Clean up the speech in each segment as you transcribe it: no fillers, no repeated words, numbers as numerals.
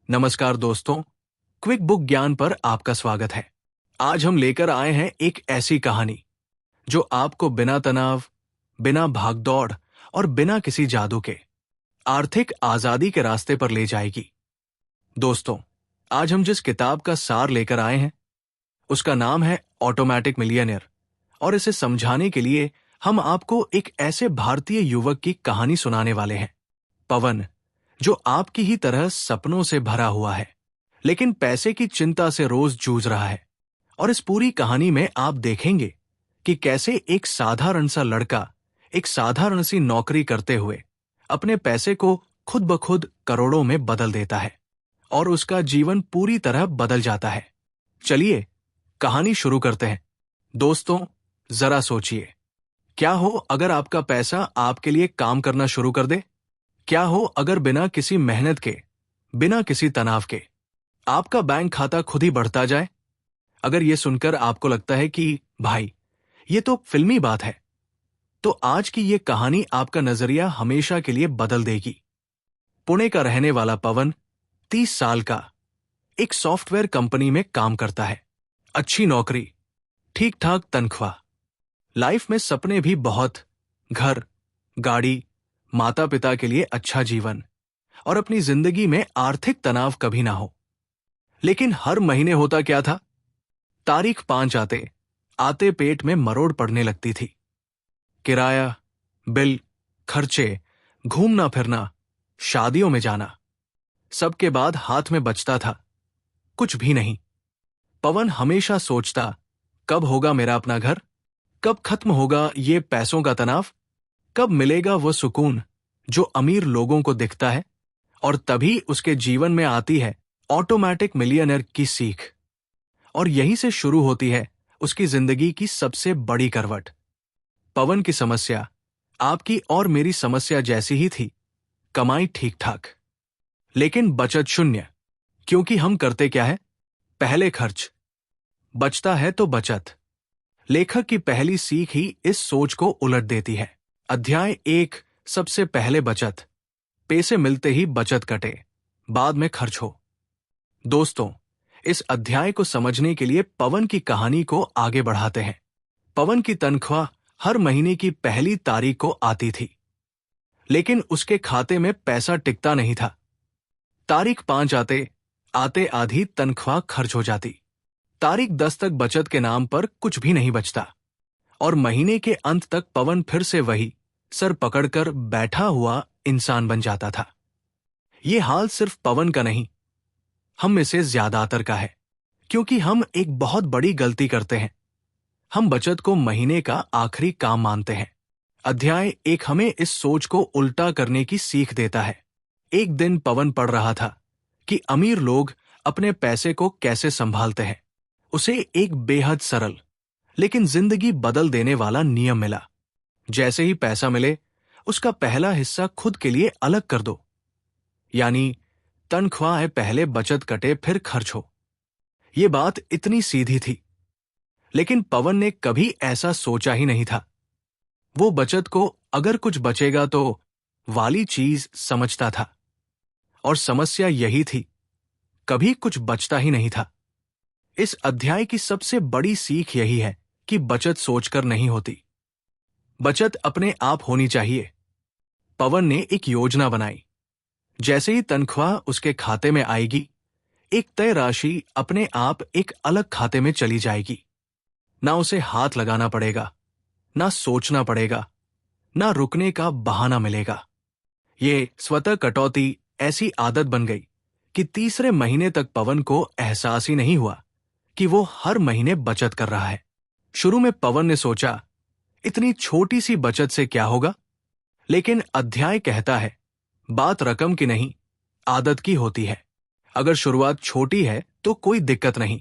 नमस्कार दोस्तों, quick book ज्ञान पर आपका स्वागत है। आज हम लेकर आए हैं एक ऐसी कहानी जो आपको बिना तनाव, बिना भागदौड़ और बिना किसी जादू के आर्थिक आजादी के रास्ते पर ले जाएगी। दोस्तों, आज हम जिस किताब का सार लेकर आए हैं उसका नाम है ऑटोमेटिक मिलियनेयर, और इसे समझाने के लिए हम आपको एक ऐसे भारतीय युवक की कहानी सुनाने वाले हैं, पवन, जो आपकी ही तरह सपनों से भरा हुआ है, लेकिन पैसे की चिंता से रोज जूझ रहा है। और इस पूरी कहानी में आप देखेंगे कि कैसे एक साधारण सा लड़का एक साधारण सी नौकरी करते हुए अपने पैसे को खुद ब खुद करोड़ों में बदल देता है और उसका जीवन पूरी तरह बदल जाता है। चलिए कहानी शुरू करते हैं। दोस्तों, जरा सोचिए, क्या हो अगर आपका पैसा आपके लिए काम करना शुरू कर दे? क्या हो अगर बिना किसी मेहनत के, बिना किसी तनाव के आपका बैंक खाता खुद ही बढ़ता जाए? अगर यह सुनकर आपको लगता है कि भाई ये तो फिल्मी बात है, तो आज की यह कहानी आपका नजरिया हमेशा के लिए बदल देगी। पुणे का रहने वाला पवन 30 साल का एक सॉफ्टवेयर कंपनी में काम करता है। अच्छी नौकरी, ठीक ठाक तनख्वाह, लाइफ में सपने भी बहुत, घर, गाड़ी, माता पिता के लिए अच्छा जीवन, और अपनी जिंदगी में आर्थिक तनाव कभी ना हो। लेकिन हर महीने होता क्या था? तारीख 5 आते आते पेट में मरोड़ पड़ने लगती थी। किराया, बिल, खर्चे, घूमना फिरना, शादियों में जाना, सबके बाद हाथ में बचता था कुछ भी नहीं। पवन हमेशा सोचता, कब होगा मेरा अपना घर? कब खत्म होगा ये पैसों का तनाव? कब मिलेगा वो सुकून जो अमीर लोगों को दिखता है? और तभी उसके जीवन में आती है ऑटोमेटिक मिलियनेयर की सीख, और यहीं से शुरू होती है उसकी जिंदगी की सबसे बड़ी करवट। पवन की समस्या आपकी और मेरी समस्या जैसी ही थी, कमाई ठीक ठाक लेकिन बचत शून्य। क्योंकि हम करते क्या है? पहले खर्च, बचता है तो बचत। लेखक की पहली सीख ही इस सोच को उलट देती है। अध्याय 1, सबसे पहले बचत। पैसे मिलते ही बचत कटे, बाद में खर्च हो। दोस्तों, इस अध्याय को समझने के लिए पवन की कहानी को आगे बढ़ाते हैं। पवन की तनख्वाह हर महीने की पहली तारीख को आती थी, लेकिन उसके खाते में पैसा टिकता नहीं था। तारीख 5 आते आते आधी तनख्वाह खर्च हो जाती। तारीख 10 तक बचत के नाम पर कुछ भी नहीं बचता, और महीने के अंत तक पवन फिर से वही सर पकड़कर बैठा हुआ इंसान बन जाता था। ये हाल सिर्फ पवन का नहीं, हम में से ज्यादातर का है, क्योंकि हम एक बहुत बड़ी गलती करते हैं। हम बचत को महीने का आखिरी काम मानते हैं। अध्याय 1 हमें इस सोच को उल्टा करने की सीख देता है। एक दिन पवन पढ़ रहा था कि अमीर लोग अपने पैसे को कैसे संभालते हैं। उसे एक बेहद सरल लेकिन जिंदगी बदल देने वाला नियम मिला। जैसे ही पैसा मिले, उसका पहला हिस्सा खुद के लिए अलग कर दो। यानी तनख्वाह है पहले बचत कटे फिर खर्च हो। ये बात इतनी सीधी थी, लेकिन पवन ने कभी ऐसा सोचा ही नहीं था। वो बचत को अगर कुछ बचेगा तो वाली चीज समझता था, और समस्या यही थी, कभी कुछ बचता ही नहीं था। इस अध्याय की सबसे बड़ी सीख यही है कि बचत सोचकर नहीं होती, बचत अपने आप होनी चाहिए। पवन ने एक योजना बनाई। जैसे ही तनख्वाह उसके खाते में आएगी, एक तय राशि अपने आप एक अलग खाते में चली जाएगी। ना उसे हाथ लगाना पड़ेगा, ना सोचना पड़ेगा, ना रुकने का बहाना मिलेगा। ये स्वतः कटौती ऐसी आदत बन गई कि तीसरे महीने तक पवन को एहसास ही नहीं हुआ कि वो हर महीने बचत कर रहा है। शुरू में पवन ने सोचा, इतनी छोटी सी बचत से क्या होगा? लेकिन अध्याय कहता है, बात रकम की नहीं, आदत की होती है। अगर शुरुआत छोटी है तो कोई दिक्कत नहीं,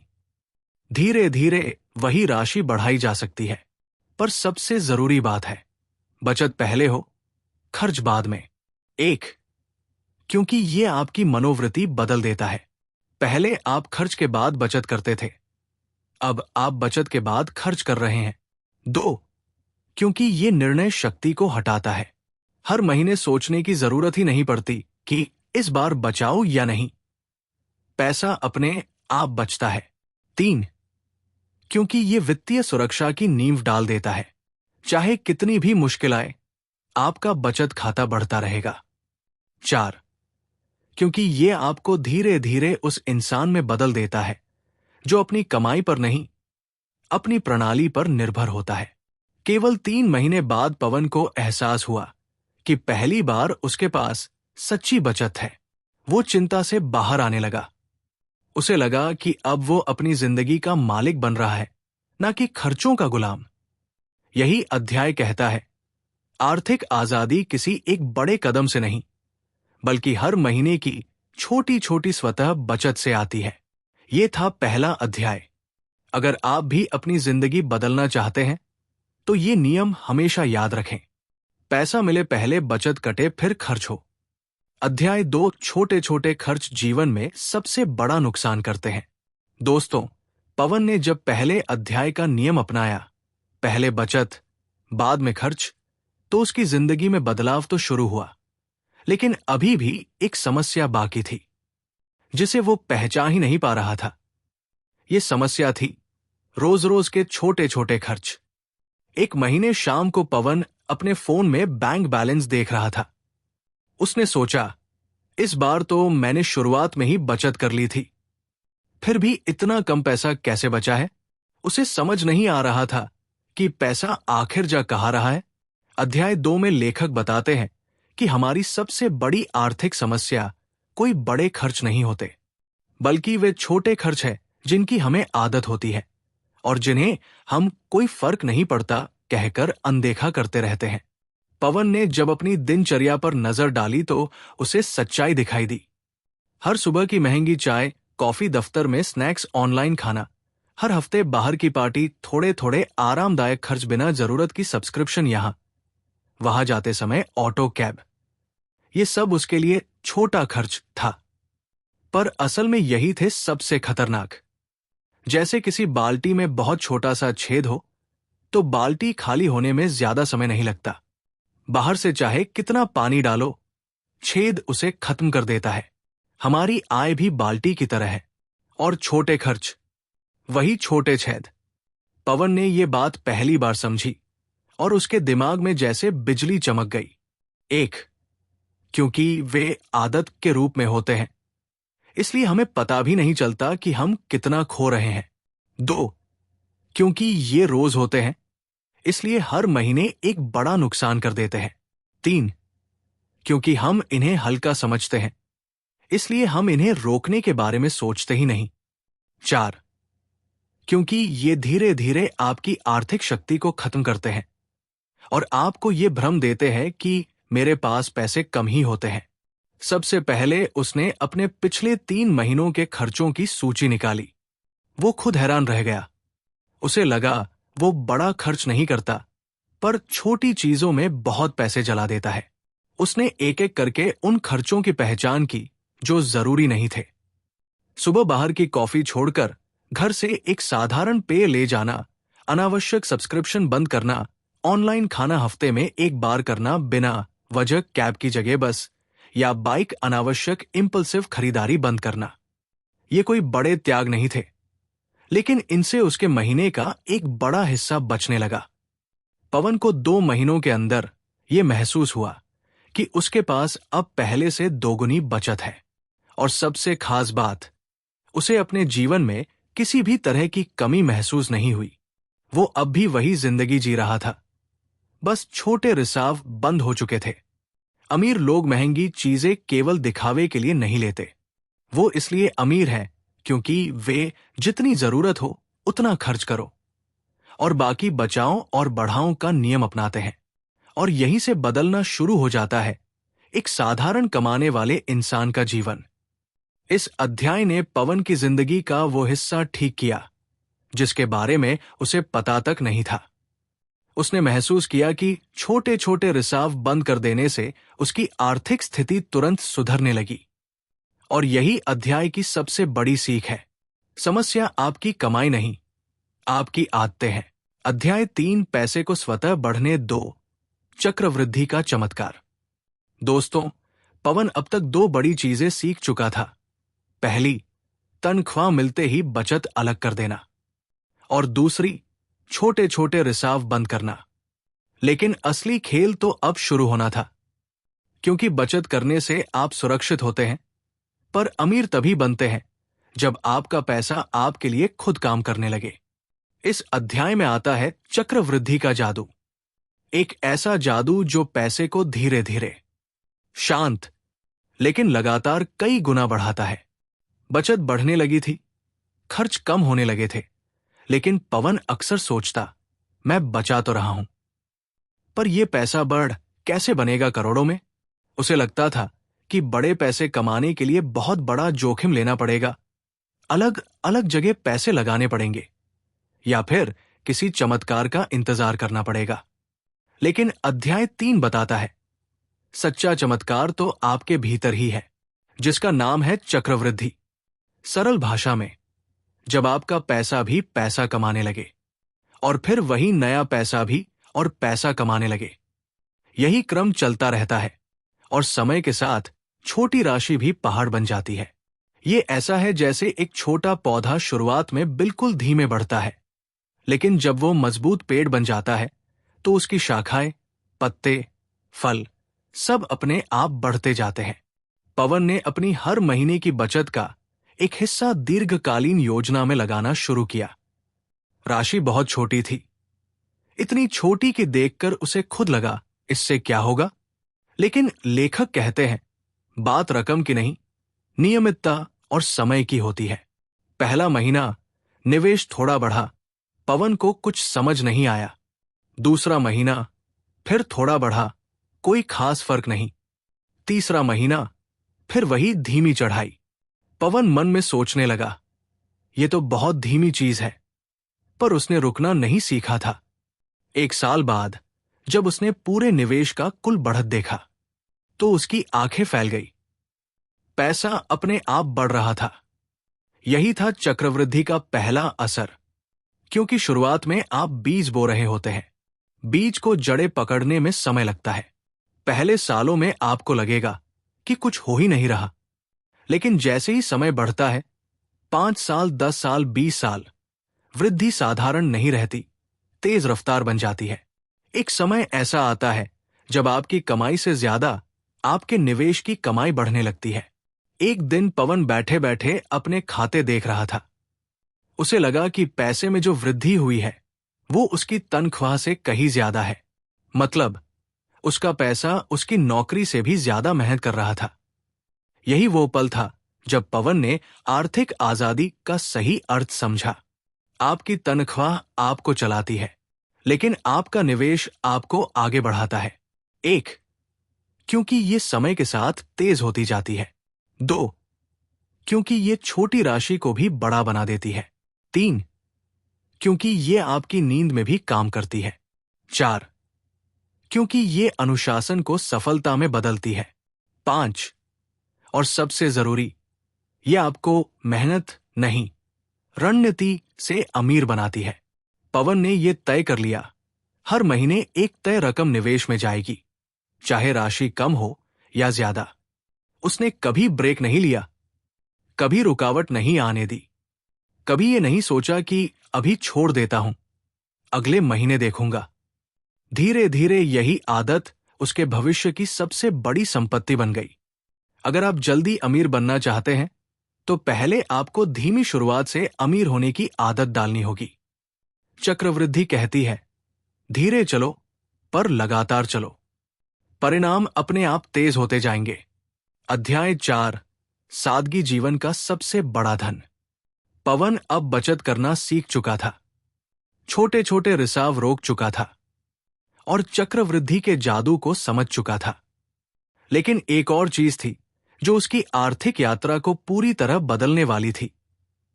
धीरे धीरे वही राशि बढ़ाई जा सकती है। पर सबसे जरूरी बात है, बचत पहले हो, खर्च बाद में। क्योंकि ये आपकी मनोवृत्ति बदल देता है। पहले आप खर्च के बाद बचत करते थे, अब आप बचत के बाद खर्च कर रहे हैं। 2, क्योंकि ये निर्णय शक्ति को हटाता है। हर महीने सोचने की जरूरत ही नहीं पड़ती कि इस बार बचाओ या नहीं। पैसा अपने आप बचता है। 3, क्योंकि ये वित्तीय सुरक्षा की नींव डाल देता है। चाहे कितनी भी मुश्किल आए, आपका बचत खाता बढ़ता रहेगा। 4, क्योंकि ये आपको धीरे धीरे उस इंसान में बदल देता है जो अपनी कमाई पर नहीं, अपनी प्रणाली पर निर्भर होता है। केवल 3 महीने बाद पवन को एहसास हुआ कि पहली बार उसके पास सच्ची बचत है। वो चिंता से बाहर आने लगा। उसे लगा कि अब वो अपनी जिंदगी का मालिक बन रहा है, ना कि खर्चों का गुलाम। यही अध्याय कहता है, आर्थिक आजादी किसी एक बड़े कदम से नहीं, बल्कि हर महीने की छोटी छोटी स्वतः बचत से आती है। ये था पहला अध्याय। अगर आप भी अपनी जिंदगी बदलना चाहते हैं, तो ये नियम हमेशा याद रखें। पैसा मिले पहले बचत कटे फिर खर्च हो। अध्याय 2, छोटे छोटे खर्च जीवन में सबसे बड़ा नुकसान करते हैं। दोस्तों, पवन ने जब पहले अध्याय का नियम अपनाया, पहले बचत बाद में खर्च, तो उसकी जिंदगी में बदलाव तो शुरू हुआ। लेकिन अभी भी एक समस्या बाकी थी, जिसे वो पहचान ही नहीं पा रहा था। ये समस्या थी रोज रोज के छोटे छोटे खर्च। एक महीने शाम को पवन अपने फोन में बैंक बैलेंस देख रहा था। उसने सोचा, इस बार तो मैंने शुरुआत में ही बचत कर ली थी, फिर भी इतना कम पैसा कैसे बचा है। उसे समझ नहीं आ रहा था कि पैसा आखिर जा कहाँ रहा है। अध्याय 2 में लेखक बताते हैं कि हमारी सबसे बड़ी आर्थिक समस्या कोई बड़े खर्च नहीं होते, बल्कि वे छोटे खर्च हैं जिनकी हमें आदत होती है और जिन्हें हम कोई फर्क नहीं पड़ता कहकर अनदेखा करते रहते हैं। पवन ने जब अपनी दिनचर्या पर नजर डाली तो उसे सच्चाई दिखाई दी। हर सुबह की महंगी चाय, कॉफी, दफ्तर में स्नैक्स, ऑनलाइन खाना, हर हफ्ते बाहर की पार्टी, थोड़े थोड़े आरामदायक खर्च, बिना जरूरत की सब्सक्रिप्शन, यहां वहां जाते समय ऑटो कैब, ये सब उसके लिए छोटा खर्च था, पर असल में यही थे सबसे खतरनाक। जैसे किसी बाल्टी में बहुत छोटा सा छेद हो तो बाल्टी खाली होने में ज्यादा समय नहीं लगता। बाहर से चाहे कितना पानी डालो, छेद उसे खत्म कर देता है। हमारी आय भी बाल्टी की तरह है, और छोटे खर्च वही छोटे छेद। पवन ने ये बात पहली बार समझी और उसके दिमाग में जैसे बिजली चमक गई। 1, क्योंकि वे आदत के रूप में होते हैं, इसलिए हमें पता भी नहीं चलता कि हम कितना खो रहे हैं। 2, क्योंकि ये रोज होते हैं, इसलिए हर महीने एक बड़ा नुकसान कर देते हैं। 3, क्योंकि हम इन्हें हल्का समझते हैं, इसलिए हम इन्हें रोकने के बारे में सोचते ही नहीं। 4, क्योंकि ये धीरे धीरे आपकी आर्थिक शक्ति को खत्म करते हैं और आपको ये भ्रम देते हैं कि मेरे पास पैसे कम ही होते हैं। सबसे पहले उसने अपने पिछले 3 महीनों के खर्चों की सूची निकाली। वो खुद हैरान रह गया। उसे लगा वो बड़ा खर्च नहीं करता, पर छोटी चीजों में बहुत पैसे जला देता है। उसने एक एक करके उन खर्चों की पहचान की जो जरूरी नहीं थे। सुबह बाहर की कॉफी छोड़कर घर से एक साधारण पेय ले जाना, अनावश्यक सब्सक्रिप्शन बंद करना, ऑनलाइन खाना हफ्ते में एक बार करना, बिना वजह कैब की जगह बस या बाइक, अनावश्यक इंपल्सिव खरीदारी बंद करना। ये कोई बड़े त्याग नहीं थे, लेकिन इनसे उसके महीने का एक बड़ा हिस्सा बचने लगा। पवन को 2 महीनों के अंदर यह महसूस हुआ कि उसके पास अब पहले से दोगुनी बचत है, और सबसे खास बात, उसे अपने जीवन में किसी भी तरह की कमी महसूस नहीं हुई। वो अब भी वही जिंदगी जी रहा था, बस छोटे रिसाव बंद हो चुके थे। अमीर लोग महंगी चीजें केवल दिखावे के लिए नहीं लेते। वो इसलिए अमीर हैं क्योंकि वे जितनी जरूरत हो उतना खर्च करो और बाकी बचाओ और बढ़ाओ का नियम अपनाते हैं। और यहीं से बदलना शुरू हो जाता है एक साधारण कमाने वाले इंसान का जीवन। इस अध्याय ने पवन की जिंदगी का वो हिस्सा ठीक किया जिसके बारे में उसे पता तक नहीं था। उसने महसूस किया कि छोटे छोटे रिसाव बंद कर देने से उसकी आर्थिक स्थिति तुरंत सुधरने लगी। और यही अध्याय की सबसे बड़ी सीख है। समस्या आपकी कमाई नहीं, आपकी आदतें हैं। अध्याय 3, पैसे को स्वतः बढ़ने दो, चक्रवृद्धि का चमत्कार। दोस्तों, पवन अब तक 2 बड़ी चीजें सीख चुका था। पहली, तनख्वाह मिलते ही बचत अलग कर देना, और दूसरी छोटे छोटे रिसाव बंद करना। लेकिन असली खेल तो अब शुरू होना था, क्योंकि बचत करने से आप सुरक्षित होते हैं, पर अमीर तभी बनते हैं जब आपका पैसा आपके लिए खुद काम करने लगे। इस अध्याय में आता है चक्रवृद्धि का जादू। एक ऐसा जादू जो पैसे को धीरे धीरे, शांत लेकिन लगातार कई गुना बढ़ाता है। बचत बढ़ने लगी थी, खर्च कम होने लगे थे, लेकिन पवन अक्सर सोचता, मैं बचा तो रहा हूं, पर यह पैसा बढ़ कैसे बनेगा करोड़ों में। उसे लगता था कि बड़े पैसे कमाने के लिए बहुत बड़ा जोखिम लेना पड़ेगा, अलग अलग जगह पैसे लगाने पड़ेंगे, या फिर किसी चमत्कार का इंतजार करना पड़ेगा। लेकिन अध्याय 3 बताता है, सच्चा चमत्कार तो आपके भीतर ही है, जिसका नाम है चक्रवृद्धि। सरल भाषा में, जब आपका पैसा भी पैसा कमाने लगे, और फिर वही नया पैसा भी और पैसा कमाने लगे। यही क्रम चलता रहता है, और समय के साथ छोटी राशि भी पहाड़ बन जाती है। ये ऐसा है जैसे एक छोटा पौधा शुरुआत में बिल्कुल धीमे बढ़ता है, लेकिन जब वो मजबूत पेड़ बन जाता है तो उसकी शाखाएं, पत्ते, फल सब अपने आप बढ़ते जाते हैं। पवन ने अपनी हर महीने की बचत का एक हिस्सा दीर्घकालीन योजना में लगाना शुरू किया। राशि बहुत छोटी थी, इतनी छोटी कि देखकर उसे खुद लगा, इससे क्या होगा। लेकिन लेखक कहते हैं, बात रकम की नहीं, नियमितता और समय की होती है। पहला महीना निवेश थोड़ा बढ़ा, पवन को कुछ समझ नहीं आया। दूसरा महीना फिर थोड़ा बढ़ा, कोई खास फर्क नहीं। तीसरा महीना फिर वही धीमी चढ़ाई। पवन मन में सोचने लगा, ये तो बहुत धीमी चीज है, पर उसने रुकना नहीं सीखा था। 1 साल बाद जब उसने पूरे निवेश का कुल बढ़त देखा, तो उसकी आंखें फैल गई। पैसा अपने आप बढ़ रहा था। यही था चक्रवृद्धि का पहला असर, क्योंकि शुरुआत में आप बीज बो रहे होते हैं। बीज को जड़ें पकड़ने में समय लगता है। पहले सालों में आपको लगेगा कि कुछ हो ही नहीं रहा, लेकिन जैसे ही समय बढ़ता है, 5 साल, 10 साल, 20 साल, वृद्धि साधारण नहीं रहती, तेज रफ्तार बन जाती है। एक समय ऐसा आता है जब आपकी कमाई से ज्यादा आपके निवेश की कमाई बढ़ने लगती है। एक दिन पवन बैठे बैठे अपने खाते देख रहा था। उसे लगा कि पैसे में जो वृद्धि हुई है वो उसकी तनख्वाह से कहीं ज्यादा है। मतलब उसका पैसा उसकी नौकरी से भी ज्यादा मेहनत कर रहा था। यही वो पल था जब पवन ने आर्थिक आजादी का सही अर्थ समझा। आपकी तनख्वाह आपको चलाती है, लेकिन आपका निवेश आपको आगे बढ़ाता है। 1, क्योंकि ये समय के साथ तेज होती जाती है। 2, क्योंकि ये छोटी राशि को भी बड़ा बना देती है। 3, क्योंकि ये आपकी नींद में भी काम करती है। 4, क्योंकि ये अनुशासन को सफलता में बदलती है। 5, और सबसे जरूरी, ये आपको मेहनत नहीं, रणनीति से अमीर बनाती है। पवन ने यह तय कर लिया, हर महीने एक तय रकम निवेश में जाएगी, चाहे राशि कम हो या ज्यादा। उसने कभी ब्रेक नहीं लिया, कभी रुकावट नहीं आने दी, कभी ये नहीं सोचा कि अभी छोड़ देता हूं, अगले महीने देखूंगा। धीरे धीरे यही आदत उसके भविष्य की सबसे बड़ी संपत्ति बन गई। अगर आप जल्दी अमीर बनना चाहते हैं, तो पहले आपको धीमी शुरुआत से अमीर होने की आदत डालनी होगी। चक्रवृद्धि कहती है, धीरे चलो पर लगातार चलो, परिणाम अपने आप तेज होते जाएंगे। अध्याय 4, सादगी जीवन का सबसे बड़ा धन। पवन अब बचत करना सीख चुका था, छोटे छोटे रिसाव रोक चुका था, और चक्रवृद्धि के जादू को समझ चुका था। लेकिन एक और चीज थी जो उसकी आर्थिक यात्रा को पूरी तरह बदलने वाली थी,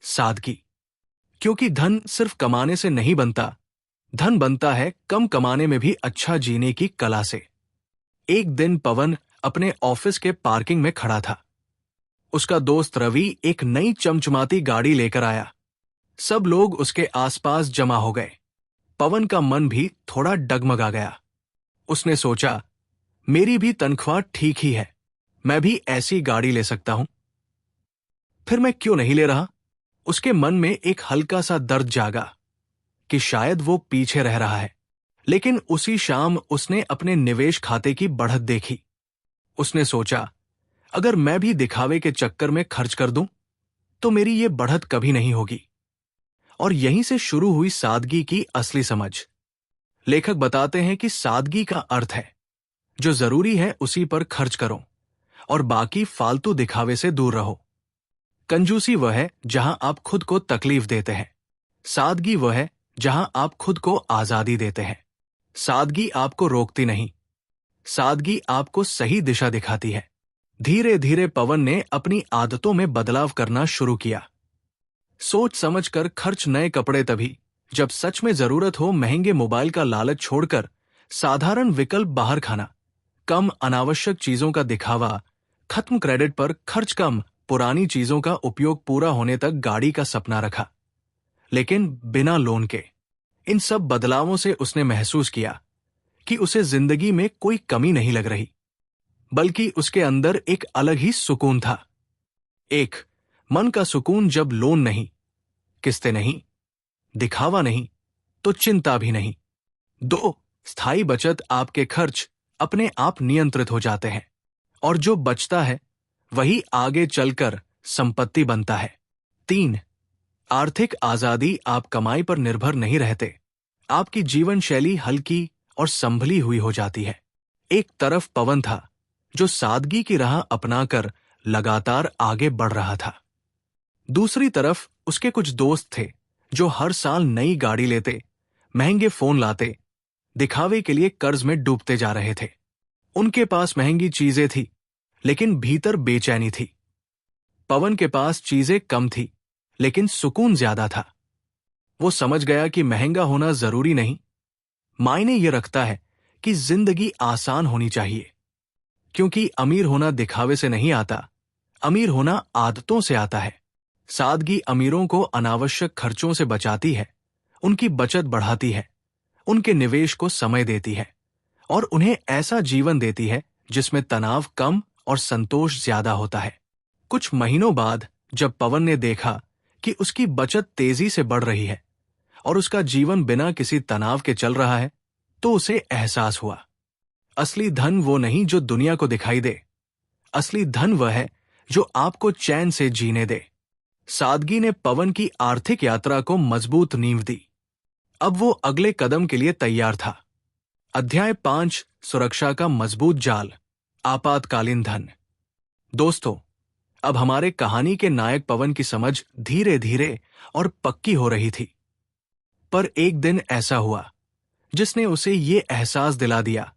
सादगी। क्योंकि धन सिर्फ कमाने से नहीं बनता, धन बनता है कम कमाने में भी अच्छा जीने की कला से। एक दिन पवन अपने ऑफिस के पार्किंग में खड़ा था। उसका दोस्त रवि एक नई चमचमाती गाड़ी लेकर आया। सब लोग उसके आसपास जमा हो गए। पवन का मन भी थोड़ा डगमगा गया। उसने सोचा, मेरी भी तनख्वाह ठीक ही है, मैं भी ऐसी गाड़ी ले सकता हूं। फिर मैं क्यों नहीं ले रहा? उसके मन में एक हल्का सा दर्द जागा कि शायद वो पीछे रह रहा है। लेकिन उसी शाम उसने अपने निवेश खाते की बढ़त देखी। उसने सोचा, अगर मैं भी दिखावे के चक्कर में खर्च कर दूं, तो मेरी ये बढ़त कभी नहीं होगी। और यहीं से शुरू हुई सादगी की असली समझ। लेखक बताते हैं कि सादगी का अर्थ है, जो जरूरी है उसी पर खर्च करो और बाकी फालतू दिखावे से दूर रहो। कंजूसी वह है जहां आप खुद को तकलीफ देते हैं। सादगी वह है जहां आप खुद को आजादी देते हैं। सादगी आपको रोकती नहीं, सादगी आपको सही दिशा दिखाती है। धीरे धीरे पवन ने अपनी आदतों में बदलाव करना शुरू किया। सोच समझकर खर्च, नए कपड़े तभी जब सच में जरूरत हो, महंगे मोबाइल का लालच छोड़कर साधारण विकल्प बाहर खाना, कम अनावश्यक चीजों का दिखावा, खत्म क्रेडिट पर खर्च, कम पुरानी चीजों का उपयोग, पूरा होने तक गाड़ी का सपना रखा, लेकिन बिना लोन के। इन सब बदलावों से उसने महसूस किया कि उसे जिंदगी में कोई कमी नहीं लग रही, बल्कि उसके अंदर एक अलग ही सुकून था। एक, मन का सुकून। जब लोन नहीं, किस्तें नहीं, दिखावा नहीं, तो चिंता भी नहीं। 2, स्थायी बचत। आपके खर्च अपने आप नियंत्रित हो जाते हैं और जो बचता है वही आगे चलकर संपत्ति बनता है। 3, आर्थिक आजादी। आप कमाई पर निर्भर नहीं रहते, आपकी जीवन शैली हल्की और संभली हुई हो जाती है। एक तरफ पवन था जो सादगी की राह अपनाकर लगातार आगे बढ़ रहा था। दूसरी तरफ उसके कुछ दोस्त थे जो हर साल नई गाड़ी लेते, महंगे फोन लाते, दिखावे के लिए कर्ज में डूबते जा रहे थे। उनके पास महंगी चीजें थी, लेकिन भीतर बेचैनी थी। पवन के पास चीजें कम थी, लेकिन सुकून ज्यादा था। वो समझ गया कि महंगा होना जरूरी नहीं, मायने ये रखता है कि जिंदगी आसान होनी चाहिए। क्योंकि अमीर होना दिखावे से नहीं आता, अमीर होना आदतों से आता है। सादगी अमीरों को अनावश्यक खर्चों से बचाती है, उनकी बचत बढ़ाती है, उनके निवेश को समय देती है और उन्हें ऐसा जीवन देती है जिसमें तनाव कम और संतोष ज्यादा होता है। कुछ महीनों बाद जब पवन ने देखा कि उसकी बचत तेजी से बढ़ रही है और उसका जीवन बिना किसी तनाव के चल रहा है, तो उसे एहसास हुआ, असली धन वो नहीं जो दुनिया को दिखाई दे, असली धन वह है जो आपको चैन से जीने दे। सादगी ने पवन की आर्थिक यात्रा को मजबूत नींव दी। अब वो अगले कदम के लिए तैयार था। अध्याय 5, सुरक्षा का मजबूत जाल, आपातकालीन धन। दोस्तों, अब हमारे कहानी के नायक पवन की समझ धीरे धीरे और पक्की हो रही थी। पर एक दिन ऐसा हुआ जिसने उसे ये एहसास दिला दिया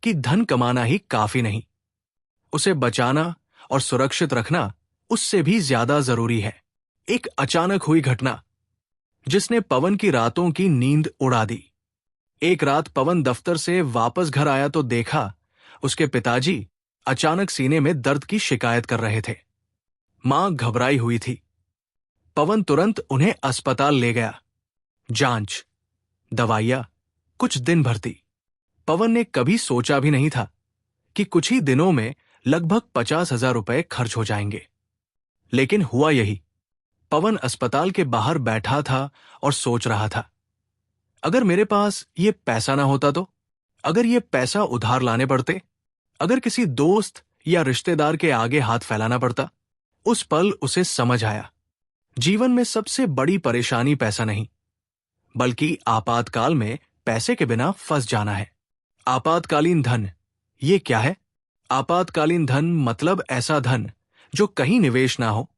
कि धन कमाना ही काफी नहीं, उसे बचाना और सुरक्षित रखना उससे भी ज्यादा जरूरी है। एक अचानक हुई घटना जिसने पवन की रातों की नींद उड़ा दी। एक रात पवन दफ्तर से वापस घर आया तो देखा उसके पिताजी अचानक सीने में दर्द की शिकायत कर रहे थे। मां घबराई हुई थी। पवन तुरंत उन्हें अस्पताल ले गया। जांच, दवाइयां, कुछ दिन भर्ती। पवन ने कभी सोचा भी नहीं था कि कुछ ही दिनों में लगभग 50,000 रुपए खर्च हो जाएंगे। लेकिन हुआ यही। पवन अस्पताल के बाहर बैठा था और सोच रहा था, अगर मेरे पास ये पैसा ना होता तो, अगर ये पैसा उधार लाने पड़ते, अगर किसी दोस्त या रिश्तेदार के आगे हाथ फैलाना पड़ता। उस पल उसे समझ आया, जीवन में सबसे बड़ी परेशानी पैसा नहीं, बल्कि आपातकाल में पैसे के बिना फंस जाना है। आपातकालीन धन, ये क्या है? आपातकालीन धन मतलब ऐसा धन जो कहीं निवेश ना हो,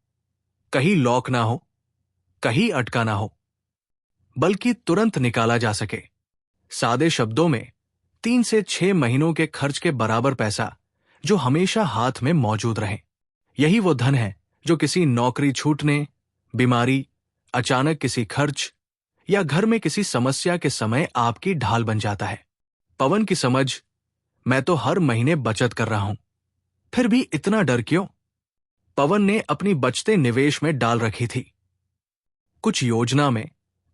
कहीं लॉक ना हो, कहीं अटका ना हो, बल्कि तुरंत निकाला जा सके। सादे शब्दों में 3 से 6 महीनों के खर्च के बराबर पैसा जो हमेशा हाथ में मौजूद रहे। यही वो धन है जो किसी नौकरी छूटने, बीमारी, अचानक किसी खर्च या घर में किसी समस्या के समय आपकी ढाल बन जाता है। पवन की समझ, मैं तो हर महीने बचत कर रहा हूं, फिर भी इतना डर क्यों? पवन ने अपनी बचतें निवेश में डाल रखी थी, कुछ योजना में,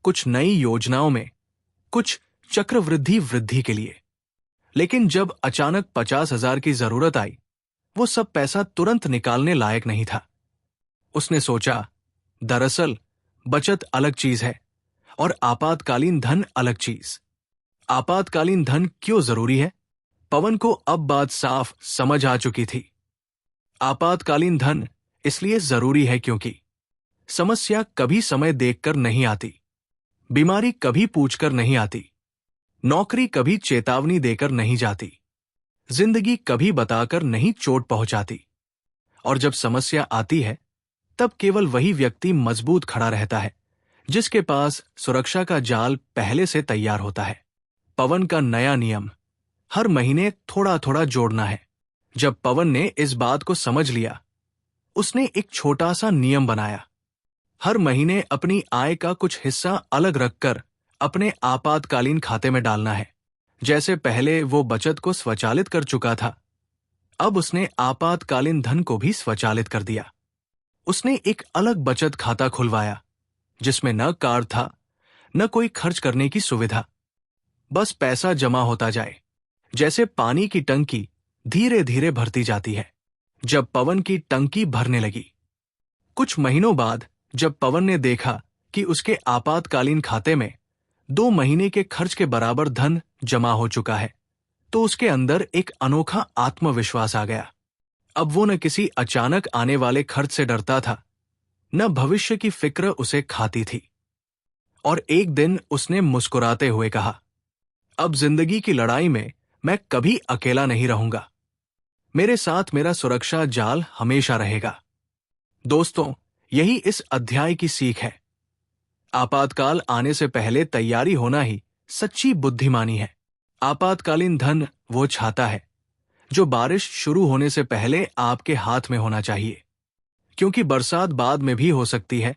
कुछ नई योजनाओं में, कुछ चक्रवृद्धि वृद्धि के लिए। लेकिन जब अचानक 50,000 की जरूरत आई, वो सब पैसा तुरंत निकालने लायक नहीं था। उसने सोचा, दरअसल बचत अलग चीज है और आपातकालीन धन अलग चीज। आपातकालीन धन क्यों जरूरी है? पवन को अब बात साफ समझ आ चुकी थी। आपातकालीन धन इसलिए जरूरी है क्योंकि समस्या कभी समय देखकर नहीं आती, बीमारी कभी पूछकर नहीं आती, नौकरी कभी चेतावनी देकर नहीं जाती, जिंदगी कभी बताकर नहीं चोट पहुंचाती। और जब समस्या आती है तब केवल वही व्यक्ति मजबूत खड़ा रहता है जिसके पास सुरक्षा का जाल पहले से तैयार होता है। पवन का नया नियम, हर महीने थोड़ा थोड़ा जोड़ना है। जब पवन ने इस बात को समझ लिया, उसने एक छोटा सा नियम बनाया। हर महीने अपनी आय का कुछ हिस्सा अलग रखकर अपने आपातकालीन खाते में डालना है। जैसे पहले वो बचत को स्वचालित कर चुका था, अब उसने आपातकालीन धन को भी स्वचालित कर दिया। उसने एक अलग बचत खाता खुलवाया जिसमें न कार्ड था, न कोई खर्च करने की सुविधा, बस पैसा जमा होता जाए, जैसे पानी की टंकी धीरे धीरे भरती जाती है। जब पवन की टंकी भरने लगी, कुछ महीनों बाद जब पवन ने देखा कि उसके आपातकालीन खाते में 2 महीने के खर्च के बराबर धन जमा हो चुका है, तो उसके अंदर एक अनोखा आत्मविश्वास आ गया। अब वो न किसी अचानक आने वाले खर्च से डरता था, न भविष्य की फिक्र उसे खाती थी। और एक दिन उसने मुस्कुराते हुए कहा, अब जिंदगी की लड़ाई में मैं कभी अकेला नहीं रहूंगा। मेरे साथ मेरा सुरक्षा जाल हमेशा रहेगा। दोस्तों, यही इस अध्याय की सीख है। आपातकाल आने से पहले तैयारी होना ही सच्ची बुद्धिमानी है। आपातकालीन धन वो छाता है जो बारिश शुरू होने से पहले आपके हाथ में होना चाहिए, क्योंकि बरसात बाद में भी हो सकती है,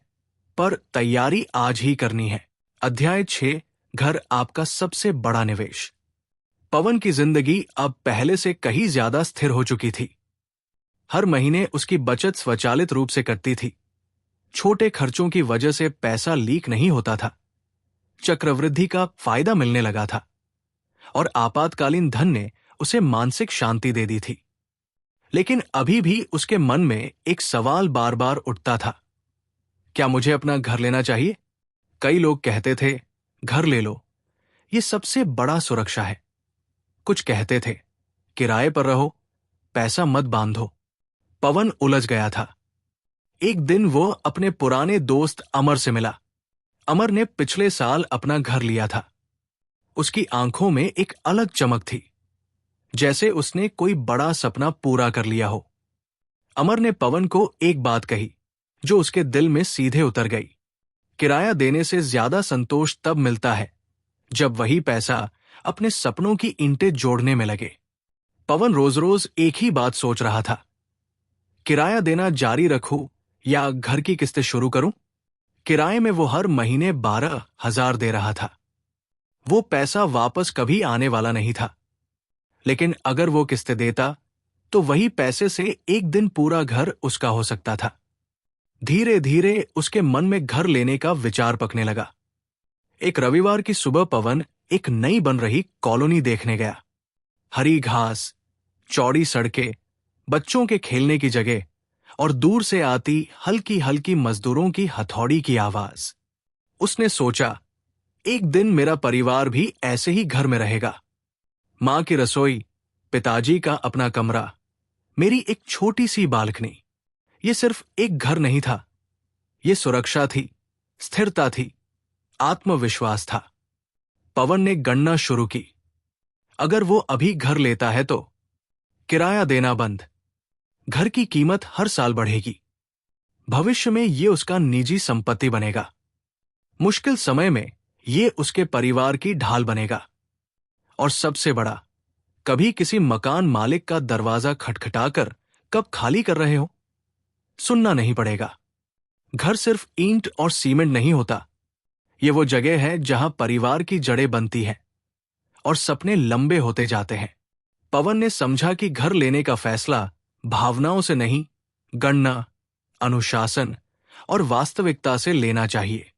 पर तैयारी आज ही करनी है। अध्याय 6, घर आपका सबसे बड़ा निवेश। पवन की जिंदगी अब पहले से कहीं ज्यादा स्थिर हो चुकी थी। हर महीने उसकी बचत स्वचालित रूप से कटती थी। छोटे खर्चों की वजह से पैसा लीक नहीं होता था, चक्रवृद्धि का फायदा मिलने लगा था, और आपातकालीन धन ने उसे मानसिक शांति दे दी थी। लेकिन अभी भी उसके मन में एक सवाल बार बार उठता था, क्या मुझे अपना घर लेना चाहिए? कई लोग कहते थे, घर ले लो, ये सबसे बड़ा सुरक्षा है। कुछ कहते थे, किराए पर रहो, पैसा मत बांधो। पवन उलझ गया था। एक दिन वो अपने पुराने दोस्त अमर से मिला। अमर ने पिछले साल अपना घर लिया था। उसकी आंखों में एक अलग चमक थी, जैसे उसने कोई बड़ा सपना पूरा कर लिया हो। अमर ने पवन को एक बात कही जो उसके दिल में सीधे उतर गई। किराया देने से ज्यादा संतोष तब मिलता है जब वही पैसा अपने सपनों की ईंटें जोड़ने में लगे। पवन रोज रोज एक ही बात सोच रहा था, किराया देना जारी रखूं या घर की किस्तें शुरू करूं? किराए में वो हर महीने 12,000 दे रहा था। वो पैसा वापस कभी आने वाला नहीं था, लेकिन अगर वो किस्तें देता तो वही पैसे से एक दिन पूरा घर उसका हो सकता था। धीरे धीरे उसके मन में घर लेने का विचार पकने लगा। एक रविवार की सुबह पवन एक नई बन रही कॉलोनी देखने गया। हरी घास, चौड़ी सड़कें, बच्चों के खेलने की जगह और दूर से आती हल्की हल्की मजदूरों की हथौड़ी की आवाज। उसने सोचा, एक दिन मेरा परिवार भी ऐसे ही घर में रहेगा। मां की रसोई, पिताजी का अपना कमरा, मेरी एक छोटी सी बालकनी। ये सिर्फ एक घर नहीं था, ये सुरक्षा थी, स्थिरता थी, आत्मविश्वास था। पवन ने गणना शुरू की। अगर वो अभी घर लेता है तो किराया देना बंद, घर की कीमत हर साल बढ़ेगी, भविष्य में ये उसका निजी संपत्ति बनेगा, मुश्किल समय में ये उसके परिवार की ढाल बनेगा। और सबसे बड़ा, कभी किसी मकान मालिक का दरवाजा खटखटाकर कब खाली कर रहे हो सुनना नहीं पड़ेगा। घर सिर्फ ईंट और सीमेंट नहीं होता, ये वो जगह है जहां परिवार की जड़ें बनती हैं और सपने लंबे होते जाते हैं। पवन ने समझा कि घर लेने का फैसला भावनाओं से नहीं, गणना, अनुशासन और वास्तविकता से लेना चाहिए।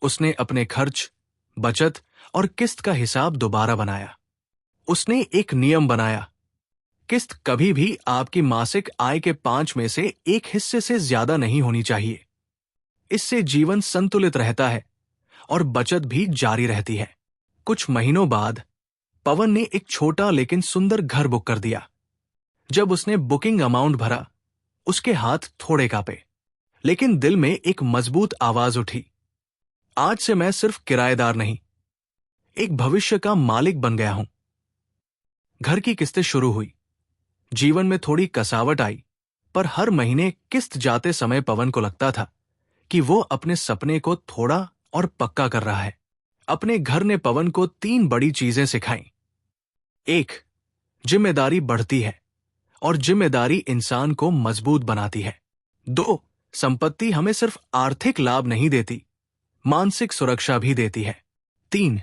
उसने अपने खर्च, बचत और किस्त का हिसाब दोबारा बनाया। उसने एक नियम बनाया, किस्त कभी भी आपकी मासिक आय के 5 में से एक हिस्से से ज्यादा नहीं होनी चाहिए। इससे जीवन संतुलित रहता है और बचत भी जारी रहती है। कुछ महीनों बाद पवन ने एक छोटा लेकिन सुंदर घर बुक कर दिया। जब उसने बुकिंग अमाउंट भरा, उसके हाथ थोड़े कांपे, लेकिन दिल में एक मजबूत आवाज उठी, आज से मैं सिर्फ किराएदार नहीं, एक भविष्य का मालिक बन गया हूं। घर की किस्तें शुरू हुई, जीवन में थोड़ी कसावट आई, पर हर महीने किस्त जाते समय पवन को लगता था कि वो अपने सपने को थोड़ा और पक्का कर रहा है। अपने घर ने पवन को 3 बड़ी चीजें सिखाईं। 1, जिम्मेदारी बढ़ती है और जिम्मेदारी इंसान को मजबूत बनाती है। 2, संपत्ति हमें सिर्फ आर्थिक लाभ नहीं देती, मानसिक सुरक्षा भी देती है। 3,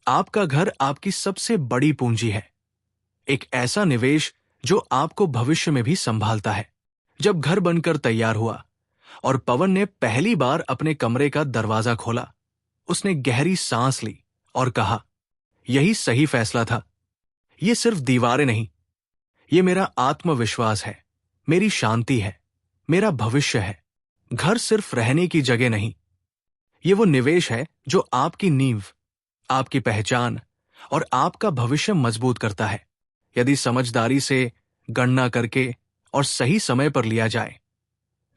आपका घर आपकी सबसे बड़ी पूंजी है, एक ऐसा निवेश जो आपको भविष्य में भी संभालता है। जब घर बनकर तैयार हुआ और पवन ने पहली बार अपने कमरे का दरवाजा खोला, उसने गहरी सांस ली और कहा, यही सही फैसला था। ये सिर्फ दीवारें नहीं, ये मेरा आत्मविश्वास है, मेरी शांति है, मेरा भविष्य है। घर सिर्फ रहने की जगह नहीं, ये वो निवेश है जो आपकी नींव, आपकी पहचान और आपका भविष्य मजबूत करता है। यदि समझदारी से गणना करके और सही समय पर लिया जाए,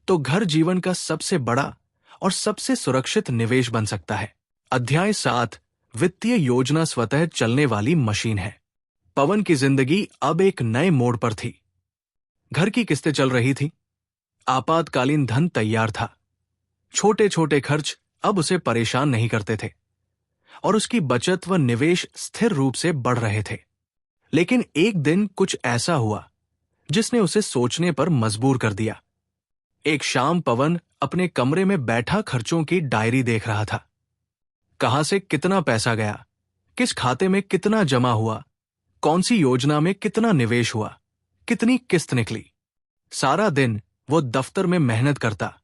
तो घर जीवन का सबसे बड़ा और सबसे सुरक्षित निवेश बन सकता है। अध्याय 7, वित्तीय योजना स्वतः चलने वाली मशीन है। पवन की जिंदगी अब एक नए मोड़ पर थी। घर की किस्तें चल रही थी, आपातकालीन धन तैयार था, छोटे छोटे खर्च अब उसे परेशान नहीं करते थे और उसकी बचत व निवेश स्थिर रूप से बढ़ रहे थे। लेकिन एक दिन कुछ ऐसा हुआ जिसने उसे सोचने पर मजबूर कर दिया। एक शाम पवन अपने कमरे में बैठा खर्चों की डायरी देख रहा था। कहां से कितना पैसा गया, किस खाते में कितना जमा हुआ, कौन सी योजना में कितना निवेश हुआ, कितनी किस्त निकली। सारा दिन वो दफ्तर में मेहनत करता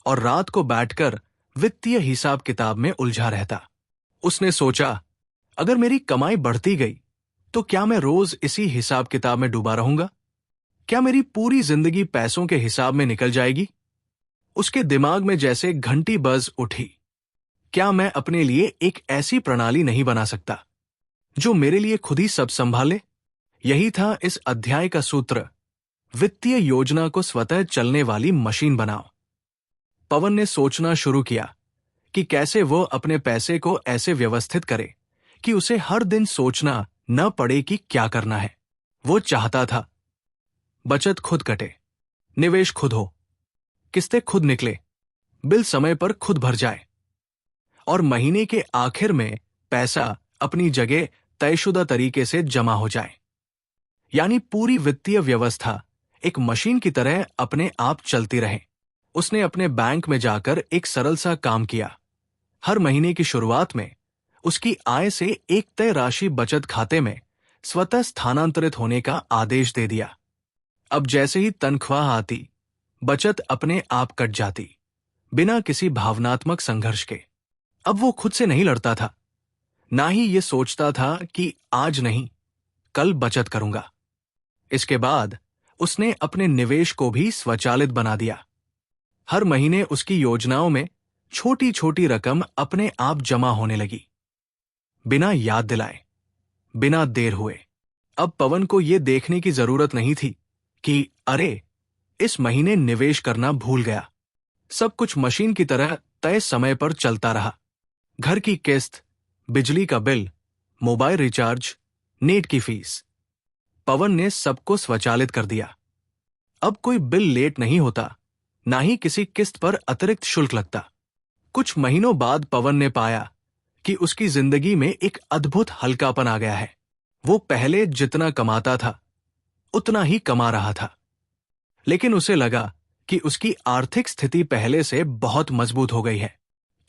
और रात को बैठकर वित्तीय हिसाब किताब में उलझा रहता। उसने सोचा, अगर मेरी कमाई बढ़ती गई तो क्या मैं रोज इसी हिसाब किताब में डूबा रहूंगा? क्या मेरी पूरी जिंदगी पैसों के हिसाब में निकल जाएगी? उसके दिमाग में जैसे घंटी बज उठी। क्या मैं अपने लिए एक ऐसी प्रणाली नहीं बना सकता जो मेरे लिए खुद ही सब संभाले? यही था इस अध्याय का सूत्र, वित्तीय योजना को स्वतः चलने वाली मशीन बनाओ। पवन ने सोचना शुरू किया कि कैसे वो अपने पैसे को ऐसे व्यवस्थित करे कि उसे हर दिन सोचना न पड़े कि क्या करना है। वो चाहता था बचत खुद कटे, निवेश खुद हो, किस्तें खुद निकले, बिल समय पर खुद भर जाए और महीने के आखिर में पैसा अपनी जगह तयशुदा तरीके से जमा हो जाए। यानी पूरी वित्तीय व्यवस्था एक मशीन की तरह अपने आप चलती रहे। उसने अपने बैंक में जाकर एक सरल सा काम किया। हर महीने की शुरुआत में उसकी आय से एक तय राशि बचत खाते में स्वतः स्थानांतरित होने का आदेश दे दिया। अब जैसे ही तनख्वाह आती, बचत अपने आप कट जाती, बिना किसी भावनात्मक संघर्ष के। अब वो खुद से नहीं लड़ता था, ना ही ये सोचता था कि आज नहीं, कल बचत करूंगा। इसके बाद उसने अपने निवेश को भी स्वचालित बना दिया। हर महीने उसकी योजनाओं में छोटी छोटी रकम अपने आप जमा होने लगी, बिना याद दिलाए, बिना देर हुए। अब पवन को यह देखने की जरूरत नहीं थी कि अरे, इस महीने निवेश करना भूल गया। सब कुछ मशीन की तरह तय समय पर चलता रहा। घर की किस्त, बिजली का बिल, मोबाइल रिचार्ज, नेट की फीस, पवन ने सबको स्वचालित कर दिया। अब कोई बिल लेट नहीं होता, ना ही किसी किस्त पर अतिरिक्त शुल्क लगता। कुछ महीनों बाद पवन ने पाया कि उसकी जिंदगी में एक अद्भुत हल्कापन आ गया है। वो पहले जितना कमाता था उतना ही कमा रहा था, लेकिन उसे लगा कि उसकी आर्थिक स्थिति पहले से बहुत मजबूत हो गई है।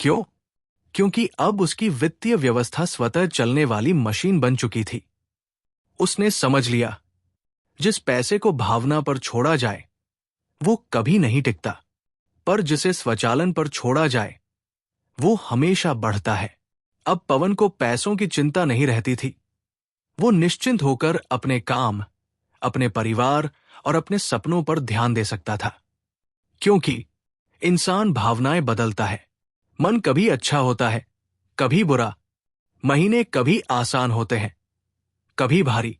क्यों? क्योंकि अब उसकी वित्तीय व्यवस्था स्वतः चलने वाली मशीन बन चुकी थी। उसने समझ लिया, जिस पैसे को भावना पर छोड़ा जाए वो कभी नहीं टिकता, पर जिसे स्वचालन पर छोड़ा जाए वो हमेशा बढ़ता है। अब पवन को पैसों की चिंता नहीं रहती थी। वो निश्चिंत होकर अपने काम, अपने परिवार और अपने सपनों पर ध्यान दे सकता था, क्योंकि इंसान भावनाएं बदलता है। मन कभी अच्छा होता है, कभी बुरा। महीने कभी आसान होते हैं, कभी भारी।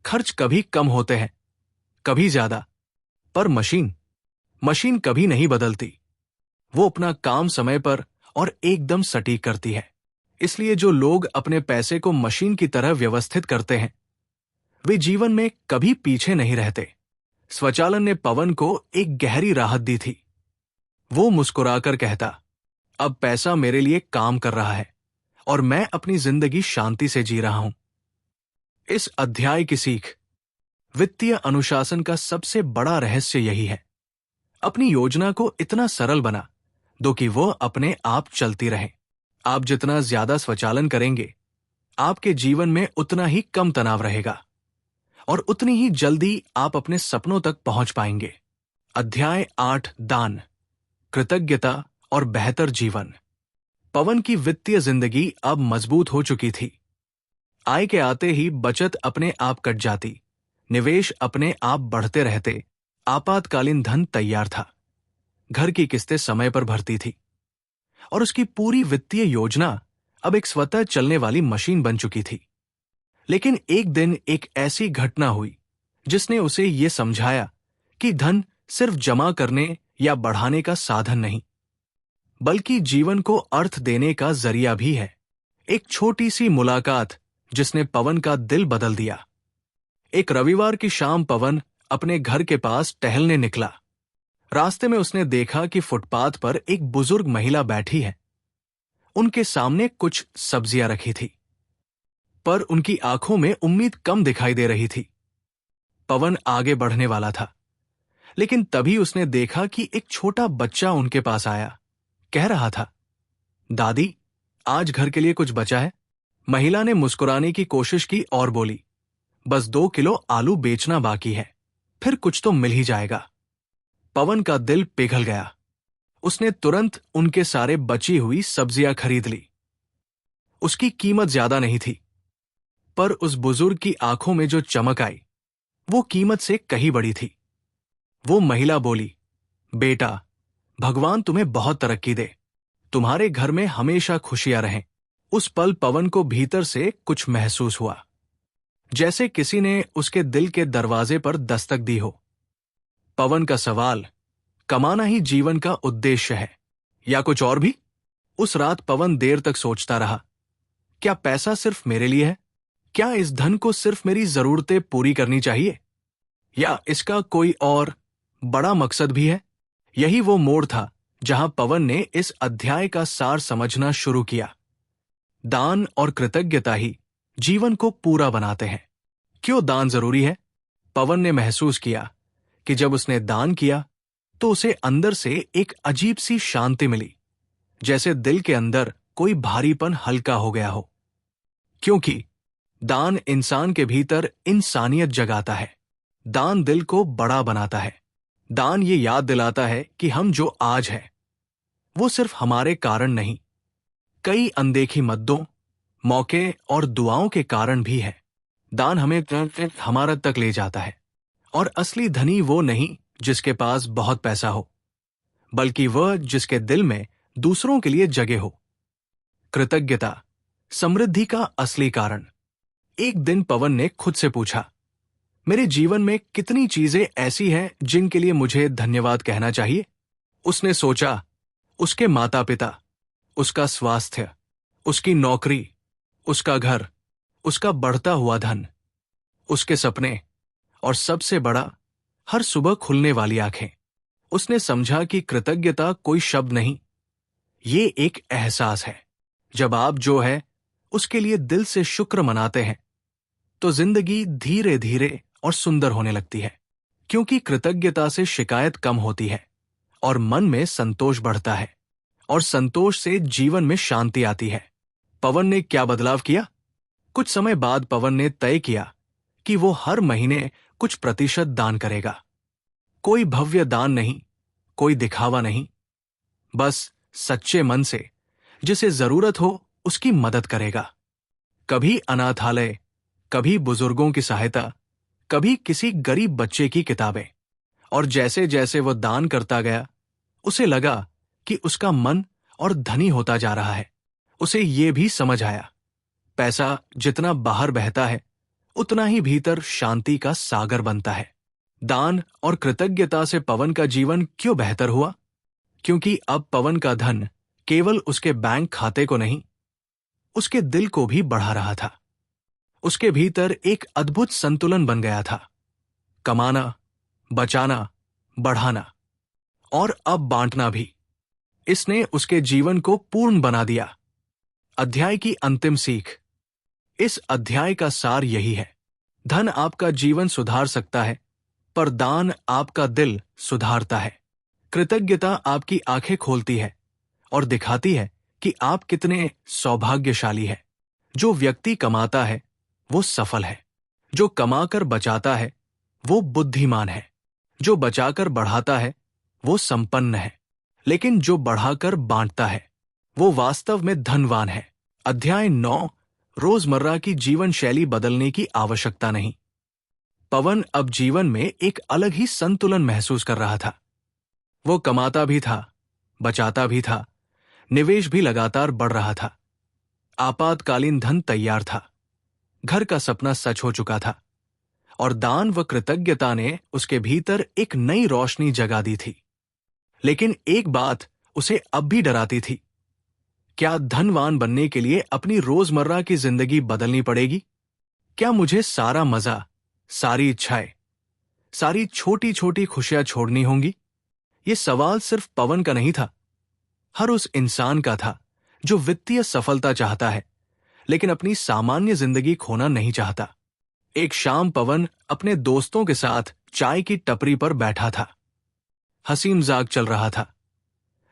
खर्च कभी कम होते हैं, कभी ज्यादा। पर मशीन मशीन कभी नहीं बदलती। वो अपना काम समय पर और एकदम सटीक करती है। इसलिए जो लोग अपने पैसे को मशीन की तरह व्यवस्थित करते हैं, वे जीवन में कभी पीछे नहीं रहते। स्वचालन ने पवन को एक गहरी राहत दी थी। वो मुस्कुराकर कहता, अब पैसा मेरे लिए काम कर रहा है और मैं अपनी जिंदगी शांति से जी रहा हूं। इस अध्याय की सीख: वित्तीय अनुशासन का सबसे बड़ा रहस्य यही है। अपनी योजना को इतना सरल बना दो कि वह अपने आप चलती रहे। आप जितना ज्यादा स्वचालन करेंगे, आपके जीवन में उतना ही कम तनाव रहेगा और उतनी ही जल्दी आप अपने सपनों तक पहुंच पाएंगे। अध्याय 8: दान, कृतज्ञता और बेहतर जीवन। पवन की वित्तीय जिंदगी अब मजबूत हो चुकी थी। आय के आते ही बचत अपने आप कट जाती, निवेश अपने आप बढ़ते रहते, आपातकालीन धन तैयार था, घर की किस्तें समय पर भरती थी और उसकी पूरी वित्तीय योजना अब एक स्वतः चलने वाली मशीन बन चुकी थी। लेकिन एक दिन एक ऐसी घटना हुई जिसने उसे ये समझाया कि धन सिर्फ जमा करने या बढ़ाने का साधन नहीं, बल्कि जीवन को अर्थ देने का जरिया भी है। एक छोटी सी मुलाकात जिसने पवन का दिल बदल दिया। एक रविवार की शाम पवन अपने घर के पास टहलने निकला। रास्ते में उसने देखा कि फुटपाथ पर एक बुजुर्ग महिला बैठी है। उनके सामने कुछ सब्जियां रखी थी, पर उनकी आंखों में उम्मीद कम दिखाई दे रही थी। पवन आगे बढ़ने वाला था, लेकिन तभी उसने देखा कि एक छोटा बच्चा उनके पास आया। कह रहा था, दादी, आज घर के लिए कुछ बचा है? महिला ने मुस्कुराने की कोशिश की और बोली, बस 2 किलो आलू बेचना बाकी है, फिर कुछ तो मिल ही जाएगा। पवन का दिल पिघल गया। उसने तुरंत उनके सारे बची हुई सब्जियां खरीद ली। उसकी कीमत ज्यादा नहीं थी, पर उस बुजुर्ग की आंखों में जो चमक आई, वो कीमत से कहीं बड़ी थी। वो महिला बोली, बेटा, भगवान तुम्हें बहुत तरक्की दे, तुम्हारे घर में हमेशा खुशियां रहें। उस पल पवन को भीतर से कुछ महसूस हुआ, जैसे किसी ने उसके दिल के दरवाजे पर दस्तक दी हो। पवन का सवाल, कमाना ही जीवन का उद्देश्य है या कुछ और भी? उस रात पवन देर तक सोचता रहा, क्या पैसा सिर्फ मेरे लिए है? क्या इस धन को सिर्फ मेरी जरूरतें पूरी करनी चाहिए, या इसका कोई और बड़ा मकसद भी है? यही वो मोड़ था जहां पवन ने इस अध्याय का सार समझना शुरू किया। दान और कृतज्ञता ही जीवन को पूरा बनाते हैं। क्यों दान जरूरी है? पवन ने महसूस किया कि जब उसने दान किया तो उसे अंदर से एक अजीब सी शांति मिली, जैसे दिल के अंदर कोई भारीपन हल्का हो गया हो। क्योंकि दान इंसान के भीतर इंसानियत जगाता है। दान दिल को बड़ा बनाता है। दान ये याद दिलाता है कि हम जो आज है, वो सिर्फ हमारे कारण नहीं, कई अनदेखी मद्दों, मौके और दुआओं के कारण भी है। दान हमें हमारा तक ले जाता है। और असली धनी वो नहीं जिसके पास बहुत पैसा हो, बल्कि वह जिसके दिल में दूसरों के लिए जगह हो। कृतज्ञता समृद्धि का असली कारण। एक दिन पवन ने खुद से पूछा, मेरे जीवन में कितनी चीजें ऐसी हैं जिनके लिए मुझे धन्यवाद कहना चाहिए? उसने सोचा, उसके माता पिता, उसका स्वास्थ्य, उसकी नौकरी, उसका घर, उसका बढ़ता हुआ धन, उसके सपने और सबसे बड़ा, हर सुबह खुलने वाली आंखें। उसने समझा कि कृतज्ञता कोई शब्द नहीं, ये एक एहसास है। जब आप जो है उसके लिए दिल से शुक्र मनाते हैं, तो जिंदगी धीरे धीरे और सुंदर होने लगती है। क्योंकि कृतज्ञता से शिकायत कम होती है और मन में संतोष बढ़ता है, और संतोष से जीवन में शांति आती है। पवन ने क्या बदलाव किया? कुछ समय बाद पवन ने तय किया कि वो हर महीने कुछ प्रतिशत दान करेगा। कोई भव्य दान नहीं, कोई दिखावा नहीं, बस सच्चे मन से जिसे जरूरत हो उसकी मदद करेगा। कभी अनाथालय, कभी बुजुर्गों की सहायता, कभी किसी गरीब बच्चे की किताबें। और जैसे जैसे वो दान करता गया, उसे लगा कि उसका मन और धनी होता जा रहा है। उसे ये भी समझ आया, पैसा जितना बाहर बहता है उतना ही भीतर शांति का सागर बनता है। दान और कृतज्ञता से पवन का जीवन क्यों बेहतर हुआ? क्योंकि अब पवन का धन केवल उसके बैंक खाते को नहीं, उसके दिल को भी बढ़ा रहा था। उसके भीतर एक अद्भुत संतुलन बन गया था। कमाना, बचाना, बढ़ाना और अब बांटना भी। इसने उसके जीवन को पूर्ण बना दिया। अध्याय की अंतिम सीख। इस अध्याय का सार यही है, धन आपका जीवन सुधार सकता है, पर दान आपका दिल सुधारता है। कृतज्ञता आपकी आंखें खोलती है और दिखाती है कि आप कितने सौभाग्यशाली हैं। जो व्यक्ति कमाता है वो सफल है, जो कमाकर बचाता है वो बुद्धिमान है, जो बचाकर बढ़ाता है वो संपन्न है, लेकिन जो बढ़ाकर बांटता है वो वास्तव में धनवान है। अध्याय 9। रोजमर्रा की जीवन शैली बदलने की आवश्यकता नहीं। पवन अब जीवन में एक अलग ही संतुलन महसूस कर रहा था। वो कमाता भी था, बचाता भी था, निवेश भी लगातार बढ़ रहा था। आपातकालीन धन तैयार था, घर का सपना सच हो चुका था और दान व कृतज्ञता ने उसके भीतर एक नई रोशनी जगा दी थी। लेकिन एक बात उसे अब भी डराती थी। क्या धनवान बनने के लिए अपनी रोजमर्रा की जिंदगी बदलनी पड़ेगी? क्या मुझे सारा मजा, सारी इच्छाएं, सारी छोटी छोटी खुशियां छोड़नी होंगी? ये सवाल सिर्फ पवन का नहीं था, हर उस इंसान का था जो वित्तीय सफलता चाहता है लेकिन अपनी सामान्य जिंदगी खोना नहीं चाहता। एक शाम पवन अपने दोस्तों के साथ चाय की टपरी पर बैठा था। हंसी मजाक चल रहा था,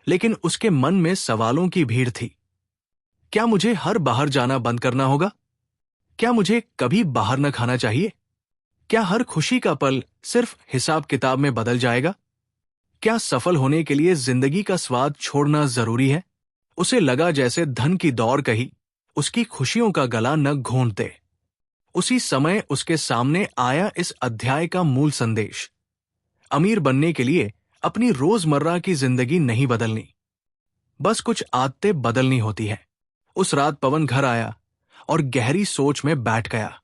लेकिन उसके मन में सवालों की भीड़ थी। क्या मुझे हर बाहर जाना बंद करना होगा? क्या मुझे कभी बाहर न खाना चाहिए? क्या हर खुशी का पल सिर्फ हिसाब किताब में बदल जाएगा? क्या सफल होने के लिए जिंदगी का स्वाद छोड़ना जरूरी है? उसे लगा जैसे धन की दौड़ कहीं उसकी खुशियों का गला न घोंट दे। उसी समय उसके सामने आया इस अध्याय का मूल संदेश। अमीर बनने के लिए अपनी रोजमर्रा की जिंदगी नहीं बदलनी, बस कुछ आदतें बदलनी होती है। उस रात पवन घर आया और गहरी सोच में बैठ गया।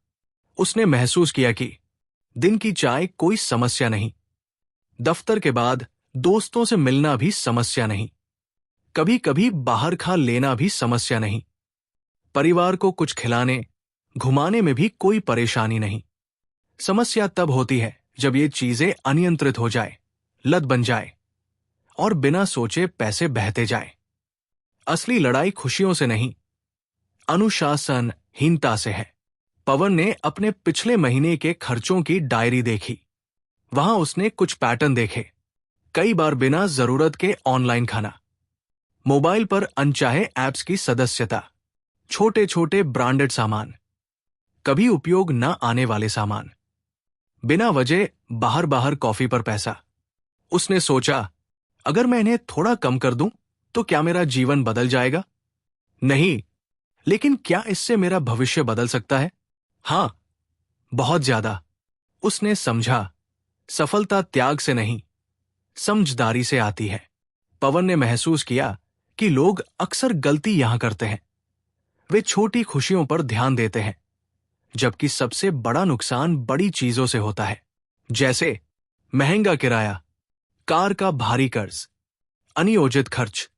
उसने महसूस किया कि दिन की चाय कोई समस्या नहीं, दफ्तर के बाद दोस्तों से मिलना भी समस्या नहीं, कभी कभी बाहर खा लेना भी समस्या नहीं, परिवार को कुछ खिलाने घुमाने में भी कोई परेशानी नहीं। समस्या तब होती है जब ये चीजें अनियंत्रित हो जाए, लत बन जाए और बिना सोचे पैसे बहते जाए। असली लड़ाई खुशियों से नहीं, अनुशासनहीनता से है। पवन ने अपने पिछले महीने के खर्चों की डायरी देखी। वहां उसने कुछ पैटर्न देखे। कई बार बिना जरूरत के ऑनलाइन खाना, मोबाइल पर अनचाहे ऐप्स की सदस्यता, छोटे छोटे ब्रांडेड सामान, कभी उपयोग न आने वाले सामान, बिना वजह बाहर बाहर कॉफी पर पैसा। उसने सोचा, अगर मैं इन्हें थोड़ा कम कर दूं तो क्या मेरा जीवन बदल जाएगा? नहीं, लेकिन क्या इससे मेरा भविष्य बदल सकता है? हां, बहुत ज्यादा। उसने समझा, सफलता त्याग से नहीं, समझदारी से आती है। पवन ने महसूस किया कि लोग अक्सर गलती यहां करते हैं। वे छोटी खुशियों पर ध्यान देते हैं, जबकि सबसे बड़ा नुकसान बड़ी चीजों से होता है, जैसे महंगा किराया, कार का भारी कर्ज, अनियोजित खर्च,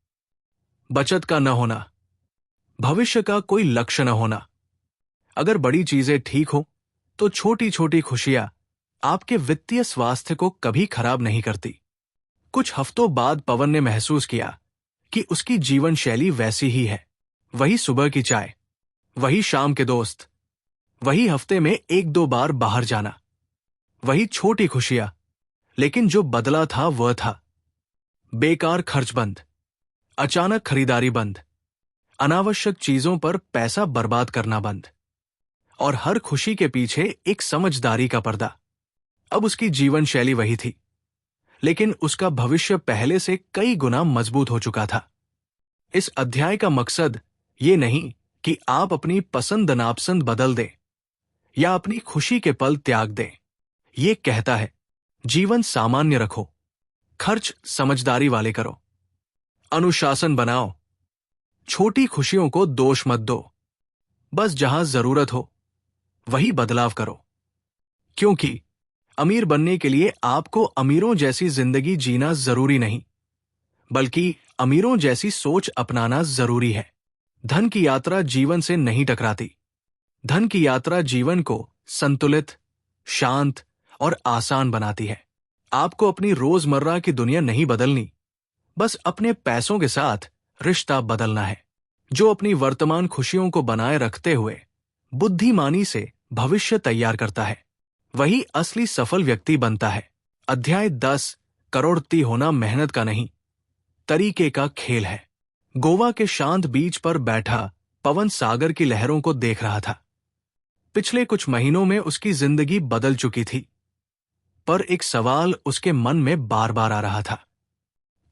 बचत का न होना, भविष्य का कोई लक्ष्य न होना। अगर बड़ी चीजें ठीक हो तो छोटी छोटी खुशियां आपके वित्तीय स्वास्थ्य को कभी खराब नहीं करती। कुछ हफ्तों बाद पवन ने महसूस किया कि उसकी जीवन शैली वैसी ही है। वही सुबह की चाय, वही शाम के दोस्त, वही हफ्ते में 1-2 बार बाहर जाना, वही छोटी खुशियां, लेकिन जो बदला था वह था बेकार खर्च बंद, अचानक खरीदारी बंद, अनावश्यक चीजों पर पैसा बर्बाद करना बंद और हर खुशी के पीछे एक समझदारी का पर्दा। अब उसकी जीवन शैली वही थी, लेकिन उसका भविष्य पहले से कई गुना मजबूत हो चुका था। इस अध्याय का मकसद ये नहीं कि आप अपनी पसंद नापसंद बदल दें या अपनी खुशी के पल त्याग दें। ये कहता है, जीवन सामान्य रखो, खर्च समझदारी वाले करो। अनुशासन बनाओ। छोटी खुशियों को दोष मत दो। बस जहां जरूरत हो वही बदलाव करो। क्योंकि अमीर बनने के लिए आपको अमीरों जैसी जिंदगी जीना जरूरी नहीं, बल्कि अमीरों जैसी सोच अपनाना जरूरी है। धन की यात्रा जीवन से नहीं टकराती। धन की यात्रा जीवन को संतुलित, शांत और आसान बनाती है। आपको अपनी रोजमर्रा की दुनिया नहीं बदलनी, बस अपने पैसों के साथ रिश्ता बदलना है। जो अपनी वर्तमान खुशियों को बनाए रखते हुए बुद्धिमानी से भविष्य तैयार करता है, वही असली सफल व्यक्ति बनता है। अध्याय 10। करोड़पति होना मेहनत का नहीं, तरीके का खेल है। गोवा के शांत बीच पर बैठा पवन सागर की लहरों को देख रहा था। पिछले कुछ महीनों में उसकी जिंदगी बदल चुकी थी, पर एक सवाल उसके मन में बार बार आ रहा था।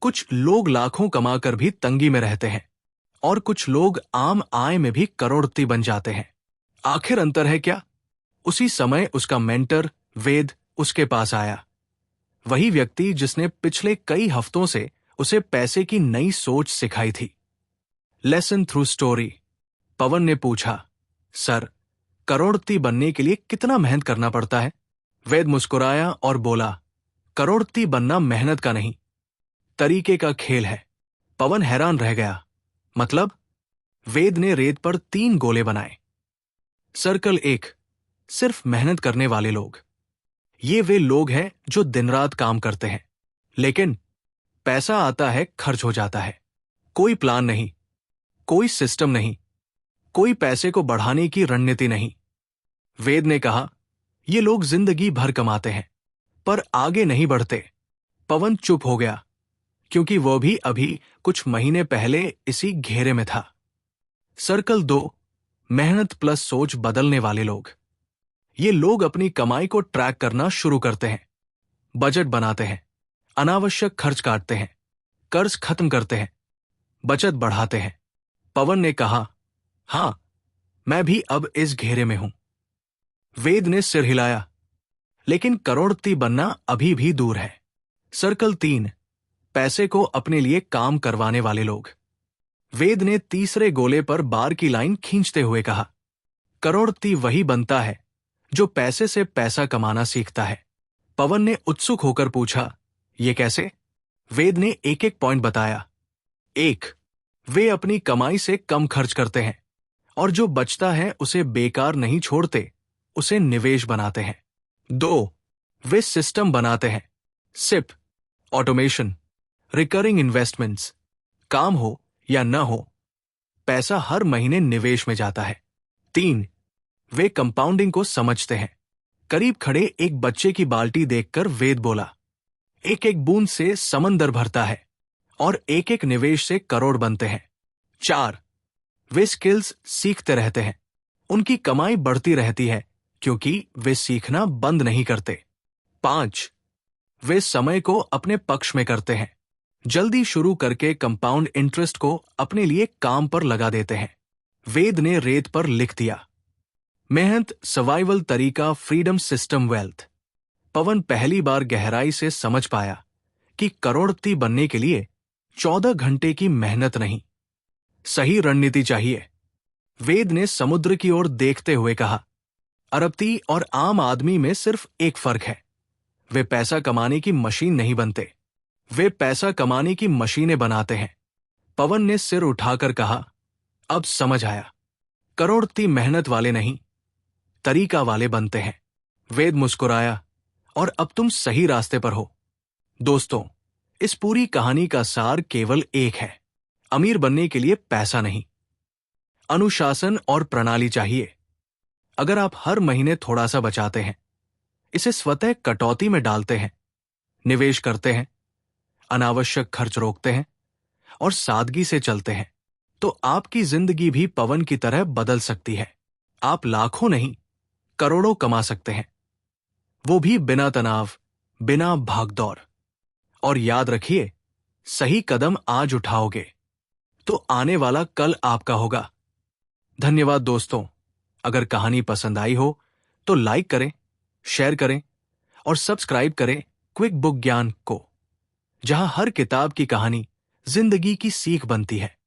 कुछ लोग लाखों कमाकर भी तंगी में रहते हैं, और कुछ लोग आम आय में भी करोड़पति बन जाते हैं। आखिर अंतर है क्या? उसी समय उसका मेंटर वेद उसके पास आया। वही व्यक्ति जिसने पिछले कई हफ्तों से उसे पैसे की नई सोच सिखाई थी। Lesson through story. पवन ने पूछा, सर, करोड़पति बनने के लिए कितना मेहनत करना पड़ता है? वेद मुस्कुराया और बोला, करोड़पति बनना मेहनत का नहीं, तरीके का खेल है। पवन हैरान रह गया। मतलब? वेद ने रेत पर 3 गोले बनाए। सर्कल 1, सिर्फ मेहनत करने वाले लोग। ये वे लोग हैं जो दिन रात काम करते हैं, लेकिन पैसा आता है, खर्च हो जाता है। कोई प्लान नहीं, कोई सिस्टम नहीं, कोई पैसे को बढ़ाने की रणनीति नहीं। वेद ने कहा, ये लोग जिंदगी भर कमाते हैं पर आगे नहीं बढ़ते। पवन चुप हो गया, क्योंकि वह भी अभी कुछ महीने पहले इसी घेरे में था। सर्कल 2, मेहनत प्लस सोच बदलने वाले लोग। ये लोग अपनी कमाई को ट्रैक करना शुरू करते हैं, बजट बनाते हैं, अनावश्यक खर्च काटते हैं, कर्ज खत्म करते हैं, बचत बढ़ाते हैं। पवन ने कहा, हां, मैं भी अब इस घेरे में हूं। वेद ने सिर हिलाया, लेकिन करोड़पति बनना अभी भी दूर है। सर्कल 3, पैसे को अपने लिए काम करवाने वाले लोग। वेद ने तीसरे गोले पर बार की लाइन खींचते हुए कहा, करोड़पति वही बनता है जो पैसे से पैसा कमाना सीखता है। पवन ने उत्सुक होकर पूछा, ये कैसे? वेद ने एक एक पॉइंट बताया। 1, वे अपनी कमाई से कम खर्च करते हैं, और जो बचता है उसे बेकार नहीं छोड़ते, उसे निवेश बनाते हैं। 2, वे सिस्टम बनाते हैं, सिप, ऑटोमेशन, रिकरिंग इन्वेस्टमेंट्स। काम हो या न हो, पैसा हर महीने निवेश में जाता है। 3, वे कंपाउंडिंग को समझते हैं। करीब खड़े एक बच्चे की बाल्टी देखकर वेद बोला, एक एक बूंद से समंदर भरता है, और एक एक निवेश से करोड़ बनते हैं। 4, वे स्किल्स सीखते रहते हैं। उनकी कमाई बढ़ती रहती है, क्योंकि वे सीखना बंद नहीं करते। 5, वे समय को अपने पक्ष में करते हैं। जल्दी शुरू करके कंपाउंड इंटरेस्ट को अपने लिए काम पर लगा देते हैं। वेद ने रेत पर लिख दिया, मेहनत, सर्वाइवल तरीका, फ्रीडम, सिस्टम, वेल्थ। पवन पहली बार गहराई से समझ पाया कि करोड़पति बनने के लिए 14 घंटे की मेहनत नहीं, सही रणनीति चाहिए। वेद ने समुद्र की ओर देखते हुए कहा, अरबपति और आम आदमी में सिर्फ एक फर्क है, वे पैसा कमाने की मशीन नहीं बनते, वे पैसा कमाने की मशीनें बनाते हैं। पवन ने सिर उठाकर कहा, अब समझ आया, करोड़पति मेहनत वाले नहीं, तरीका वाले बनते हैं। वेद मुस्कुराया, और अब तुम सही रास्ते पर हो। दोस्तों, इस पूरी कहानी का सार केवल एक है, अमीर बनने के लिए पैसा नहीं, अनुशासन और प्रणाली चाहिए। अगर आप हर महीने थोड़ा सा बचाते हैं, इसे स्वतः कटौती में डालते हैं, निवेश करते हैं, अनावश्यक खर्च रोकते हैं और सादगी से चलते हैं, तो आपकी जिंदगी भी पवन की तरह बदल सकती है। आप लाखों नहीं, करोड़ों कमा सकते हैं, वो भी बिना तनाव, बिना भागदौड़। और याद रखिए, सही कदम आज उठाओगे तो आने वाला कल आपका होगा। धन्यवाद दोस्तों। अगर कहानी पसंद आई हो तो लाइक करें, शेयर करें और सब्सक्राइब करें क्विक बुक ज्ञान को। जहां हर किताब की कहानी जिंदगी की सीख बनती है।